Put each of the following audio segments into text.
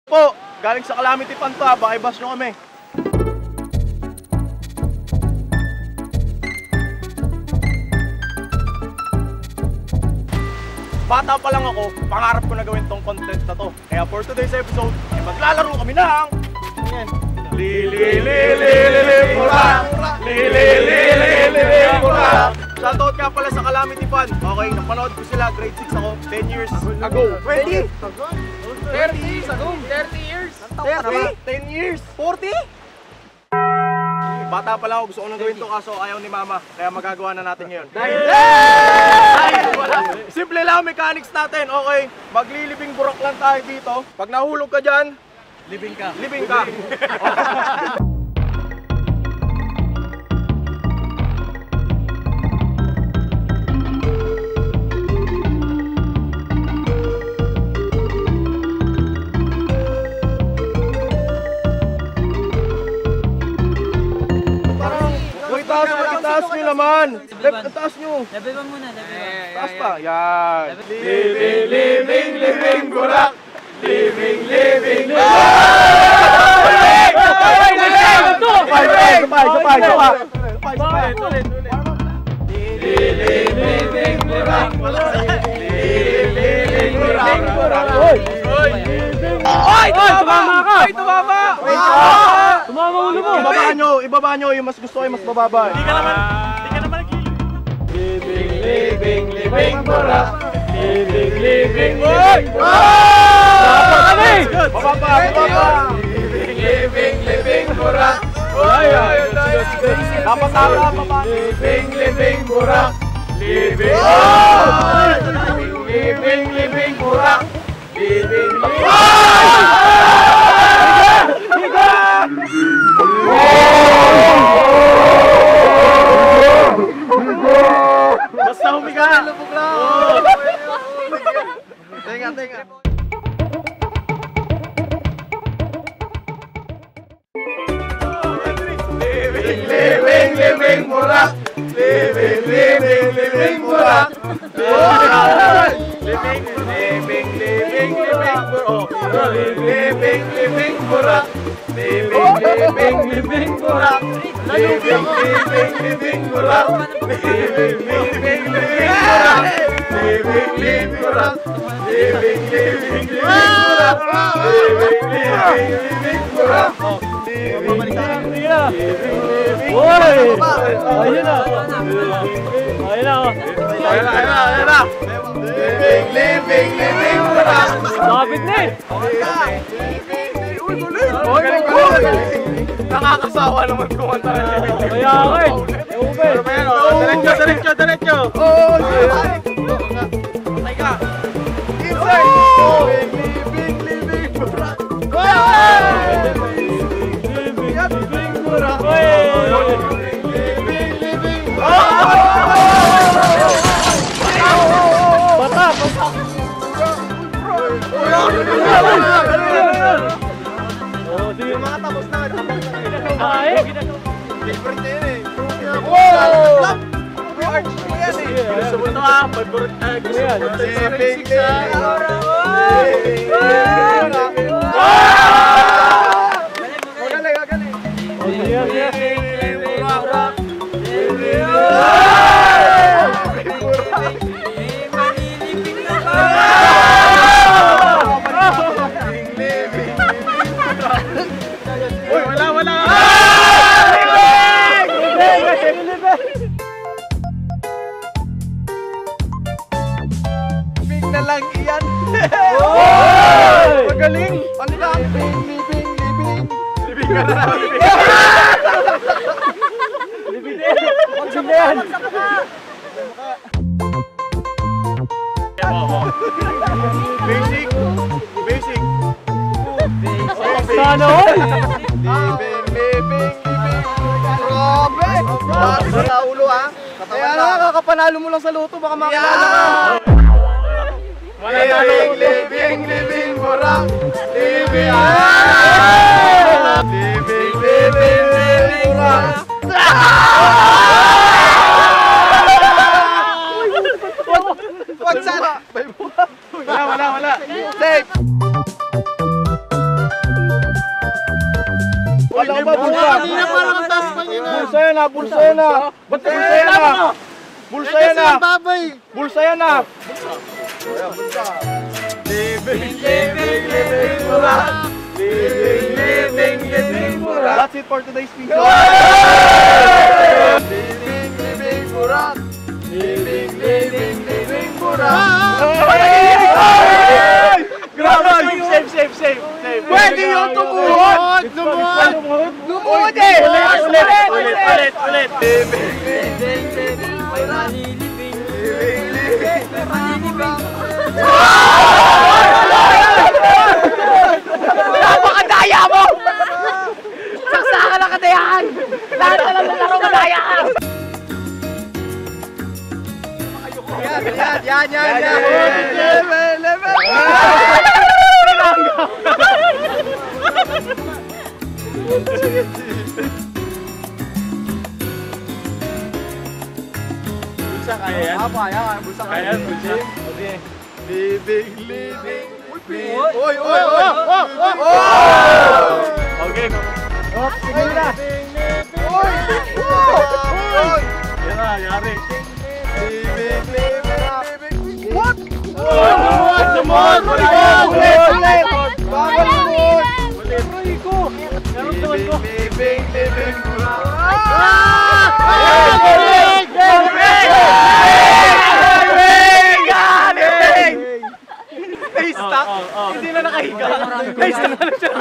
Po, galing sa Calamity Pan to ha, baka i-bus nyo kami. Bata pa lang ako, pangarap ko na gawin tong content na to. Kaya for today's episode, maglalaro kami ng... Shoutout nga pala sa Calamity Pan. Okay, napanood ko sila, grade 6 ako, 10 years ago. 20? 30 years ago. 30 years. 10 years? 40? Bata pa lang ako, gusto ko nang gawin to kaso ayaw ni mama. Kaya magagawa na natin ngayon. Simple lang mechanics natin, okay? Maglilibing burok lang tayo dito. Pag nahulog ka dyan, libing ka. Libing ka. Taas nyo naman! Left, taas nyo! Level 1 muna, level 1. Taas pa, yan! Living, living, living, burak! Living, living, burak! Sabay! Living, living, burak! Living, living, burak! Oy! Tumama ka! Oy! Tumama! Tumama ulo mo! Ibaba nyo yung mas gusto ko yung mas bababa. Hindi ka naman Living, living, living, burak! Living, living, living, burak! Bababa! Living, living, living, burak! Dapat tama, bababa! Living, living, burak! Living, living, living, burak! Living, basta humiga! Tenga, tenga! Living, living, living, burak! Living, living, living, burak! Living, living, living, living, burak! Living, living, burak! Living, living, living, burak! Living, living, living, burak! Living, living, living, burak! Living, living, burak! Living, living, living, burak! Living, living, living, burak! Living, living, living, ayun na! Ayun na! Living, living, living, burak! Lapit na eh! Nakakasawa naman kumanta ng living, living. Kaya ako eh! Diretso! Patay ka! Inside! Living, living, burak! Living, burak! Living, living, bata! Yung mga tapos na, ay! Favorite na yun eh. Wow! Arch mo yan eh. Gusto mo ito ah, favorite na. Gusto mo ito yung basics ah. Magaling. Na lang iyan. Magaling. Ano na? Living ka na. Living yan. Basic. Sana all? Living. Grabe. Sa ulo ha. Kaya nakakapanalo mo lang sa loto, baka makilala ka. Living, burak! Living, burak! Wag sana! Wala. Safe! Ano ba, bulsa? Kanina parang ang taas pa niya na. Bulsa yan ah, bulsa yan ah. Bulsa yan ah. Bulsa yan ah. Babay. Bulsa yan ah. Living mura. That's it for today's video. Living mura. Living mura. Grabe! Save. Pwede yung tumuhod! Lumuhod eh! Ulit! Napakadaya mo! Saksakan ang kadayahan! Lahat na lang ng laro madaya ka! Bulsa kaya yan? Kaya bulsa kaya yan. Living. Oy! Okay. Sige na. Oy! Yan na, yari. Living. What? Lumod! Ulit! Living. Hindi na nakahiga.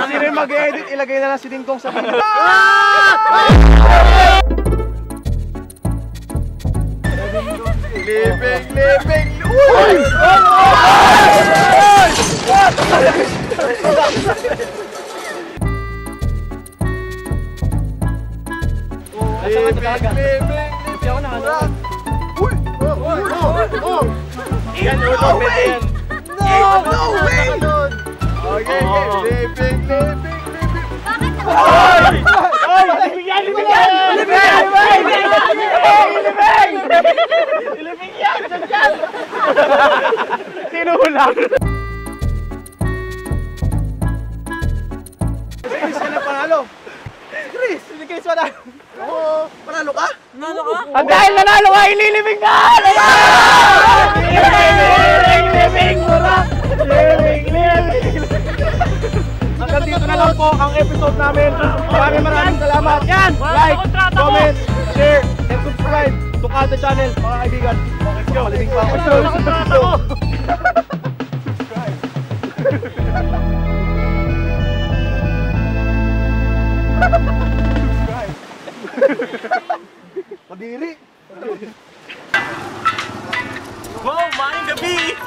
Sino yung mag-edit? Ilagay na lang si Dingkong sa video. Living. Uy! Living. Yan, ulo, pwede yan. No way! Okay. Living. Living yan! Sino ulang? Chris, ka na panalo. Chris, hindi Chris panalo. Oo, panalo ka? Ang dahil nanalo ka, ililibing ka! Living mura! Hanggang dito na lang po ang episode namin. Maraming salamat. Like, comment, share, and subscribe to Kada Channel, mga kaibigan. Maliming pa ako. Madiri. Wow, mind the beat!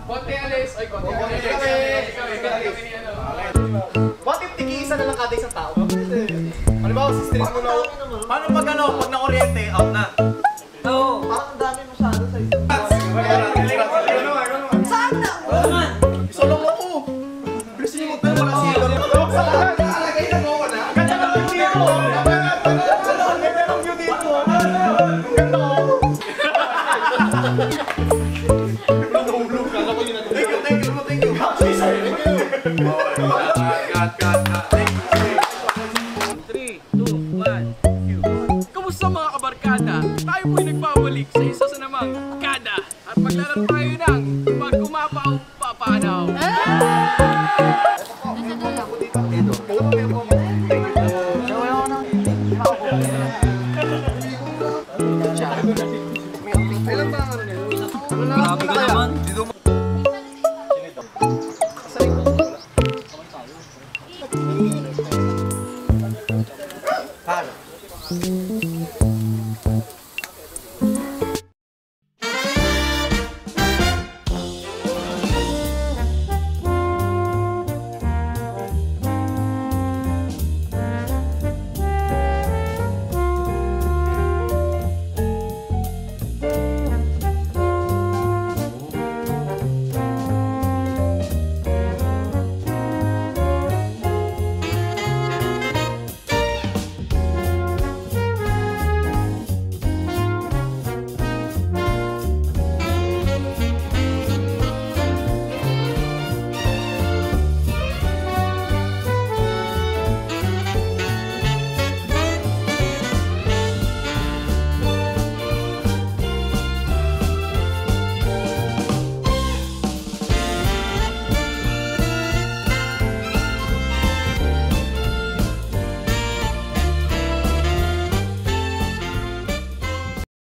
Konti alis! Ay, konti alis! Bakit tigi-isa na lang kada isang tao? Halimbawa, si-stress mo na. Paano pag pag na-oriente, out na? Oo! Parang ang dami masyado sa isang tao. Saan na? Isa lang ako. Bilis niyo magpapala wala siya. Nakalagay na mo na. Ganda ng view dito. Ganda ng view dito. Ganda ako. Thank you. Kamusta mga kabarkada? Tayo po'y nagbabalik sa isa sa namang kada at maglalaro tayo ng pag umapaw, papanaw. Ilan ba ang ano nila? Hindi ka naman.